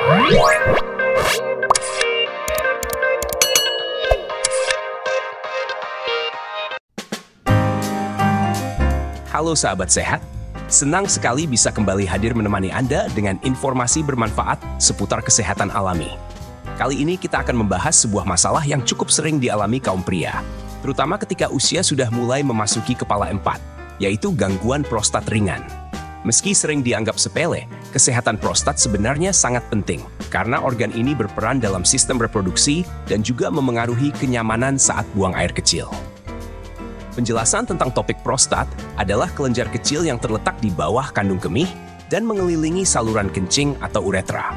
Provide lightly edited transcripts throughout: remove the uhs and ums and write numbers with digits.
Halo sahabat sehat, senang sekali bisa kembali hadir menemani Anda dengan informasi bermanfaat seputar kesehatan alami. Kali ini kita akan membahas sebuah masalah yang cukup sering dialami kaum pria, terutama ketika usia sudah mulai memasuki kepala 4, yaitu gangguan prostat ringan. Meski sering dianggap sepele, kesehatan prostat sebenarnya sangat penting karena organ ini berperan dalam sistem reproduksi dan juga memengaruhi kenyamanan saat buang air kecil. Penjelasan tentang topik prostat adalah kelenjar kecil yang terletak di bawah kandung kemih dan mengelilingi saluran kencing atau uretra.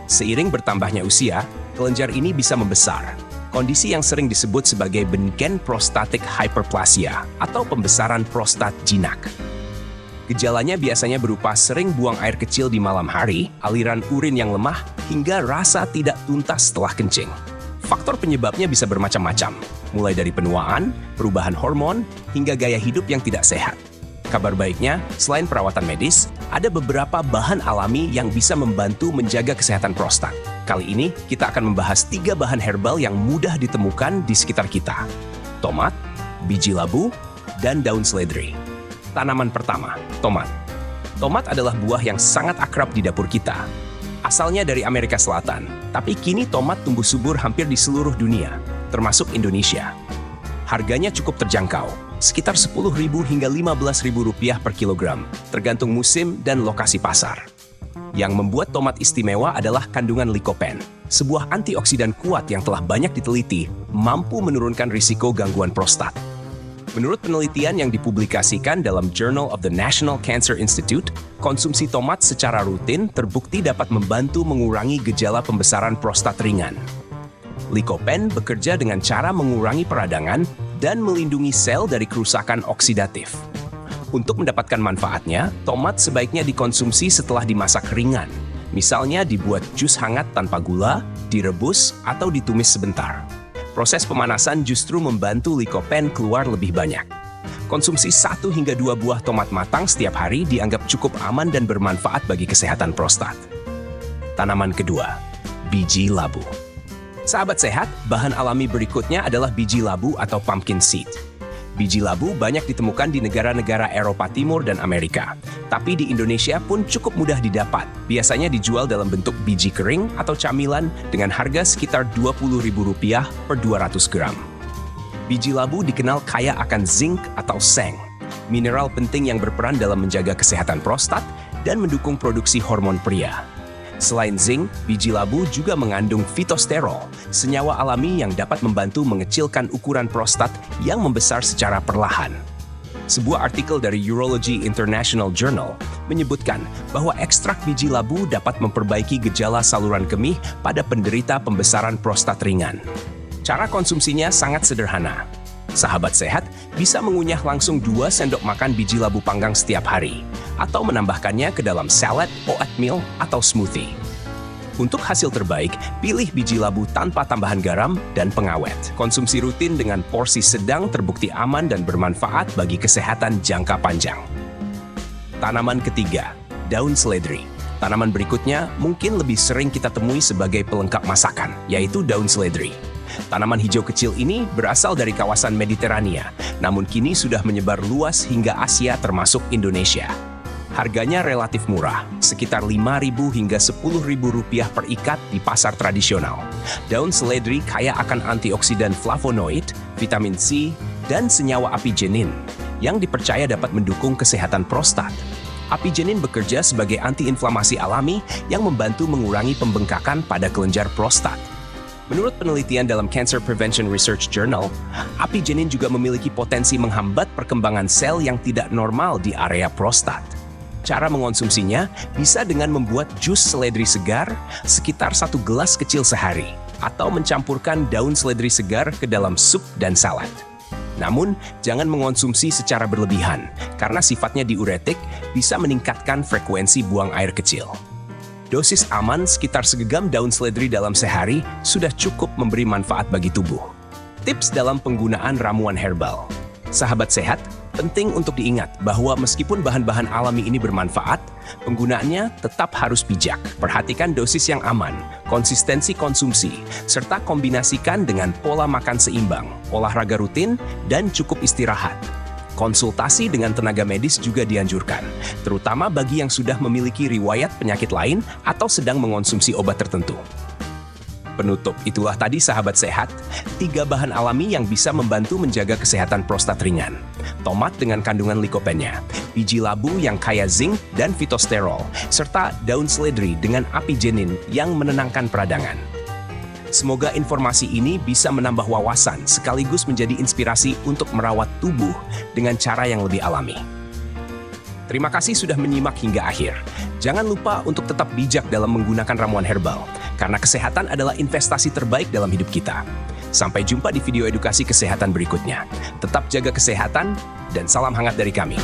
Seiring bertambahnya usia, kelenjar ini bisa membesar, kondisi yang sering disebut sebagai benign prostatic hyperplasia atau pembesaran prostat jinak. Gejalanya biasanya berupa sering buang air kecil di malam hari, aliran urin yang lemah, hingga rasa tidak tuntas setelah kencing. Faktor penyebabnya bisa bermacam-macam, mulai dari penuaan, perubahan hormon, hingga gaya hidup yang tidak sehat. Kabar baiknya, selain perawatan medis, ada beberapa bahan alami yang bisa membantu menjaga kesehatan prostat. Kali ini, kita akan membahas 3 bahan herbal yang mudah ditemukan di sekitar kita. Tomat, biji labu, dan daun seledri. Tanaman pertama, tomat. Tomat adalah buah yang sangat akrab di dapur kita. Asalnya dari Amerika Selatan, tapi kini tomat tumbuh subur hampir di seluruh dunia, termasuk Indonesia. Harganya cukup terjangkau, sekitar Rp10.000 hingga Rp15.000 per kilogram, tergantung musim dan lokasi pasar. Yang membuat tomat istimewa adalah kandungan lycopene, sebuah antioksidan kuat yang telah banyak diteliti, mampu menurunkan risiko gangguan prostat. Menurut penelitian yang dipublikasikan dalam Journal of the National Cancer Institute, konsumsi tomat secara rutin terbukti dapat membantu mengurangi gejala pembesaran prostat ringan. Lycopene bekerja dengan cara mengurangi peradangan dan melindungi sel dari kerusakan oksidatif. Untuk mendapatkan manfaatnya, tomat sebaiknya dikonsumsi setelah dimasak ringan. Misalnya dibuat jus hangat tanpa gula, direbus, atau ditumis sebentar. Proses pemanasan justru membantu lycopene keluar lebih banyak. Konsumsi 1 hingga 2 buah tomat matang setiap hari dianggap cukup aman dan bermanfaat bagi kesehatan prostat. Tanaman kedua, biji labu. Sahabat sehat, bahan alami berikutnya adalah biji labu atau pumpkin seed. Biji labu banyak ditemukan di negara-negara Eropa Timur dan Amerika, tapi di Indonesia pun cukup mudah didapat. Biasanya dijual dalam bentuk biji kering atau camilan dengan harga sekitar Rp20.000 per 200 gram. Biji labu dikenal kaya akan zinc atau seng, mineral penting yang berperan dalam menjaga kesehatan prostat dan mendukung produksi hormon pria. Selain zinc, biji labu juga mengandung fitosterol, senyawa alami yang dapat membantu mengecilkan ukuran prostat yang membesar secara perlahan. Sebuah artikel dari Urology International Journal menyebutkan bahwa ekstrak biji labu dapat memperbaiki gejala saluran kemih pada penderita pembesaran prostat ringan. Cara konsumsinya sangat sederhana. Sahabat sehat bisa mengunyah langsung 2 sendok makan biji labu panggang setiap hari, atau menambahkannya ke dalam salad, oatmeal, atau smoothie. Untuk hasil terbaik, pilih biji labu tanpa tambahan garam dan pengawet. Konsumsi rutin dengan porsi sedang terbukti aman dan bermanfaat bagi kesehatan jangka panjang. Tanaman ketiga, daun seledri. Tanaman berikutnya mungkin lebih sering kita temui sebagai pelengkap masakan, yaitu daun seledri. Tanaman hijau kecil ini berasal dari kawasan Mediterania, namun kini sudah menyebar luas hingga Asia termasuk Indonesia. Harganya relatif murah, sekitar Rp5.000 hingga Rp10.000 per ikat di pasar tradisional. Daun seledri kaya akan antioksidan flavonoid, vitamin C, dan senyawa apigenin, yang dipercaya dapat mendukung kesehatan prostat. Apigenin bekerja sebagai antiinflamasi alami yang membantu mengurangi pembengkakan pada kelenjar prostat. Menurut penelitian dalam Cancer Prevention Research Journal, apigenin juga memiliki potensi menghambat perkembangan sel yang tidak normal di area prostat. Cara mengonsumsinya bisa dengan membuat jus seledri segar sekitar 1 gelas kecil sehari, atau mencampurkan daun seledri segar ke dalam sup dan salad. Namun, jangan mengonsumsi secara berlebihan, karena sifatnya diuretik bisa meningkatkan frekuensi buang air kecil. Dosis aman sekitar segenggam daun seledri dalam sehari sudah cukup memberi manfaat bagi tubuh. Tips dalam penggunaan ramuan herbal. Sahabat sehat, Penting untuk diingat bahwa meskipun bahan-bahan alami ini bermanfaat, penggunaannya tetap harus bijak. Perhatikan dosis yang aman, konsistensi konsumsi, serta kombinasikan dengan pola makan seimbang, olahraga rutin, dan cukup istirahat. Konsultasi dengan tenaga medis juga dianjurkan, terutama bagi yang sudah memiliki riwayat penyakit lain atau sedang mengonsumsi obat tertentu. Penutup, itulah tadi sahabat sehat, 3 bahan alami yang bisa membantu menjaga kesehatan prostat ringan. Tomat dengan kandungan likopennya, biji labu yang kaya zinc dan fitosterol, serta daun seledri dengan apigenin yang menenangkan peradangan. Semoga informasi ini bisa menambah wawasan sekaligus menjadi inspirasi untuk merawat tubuh dengan cara yang lebih alami. Terima kasih sudah menyimak hingga akhir. Jangan lupa untuk tetap bijak dalam menggunakan ramuan herbal, karena kesehatan adalah investasi terbaik dalam hidup kita. Sampai jumpa di video edukasi kesehatan berikutnya. Tetap jaga kesehatan, dan salam hangat dari kami.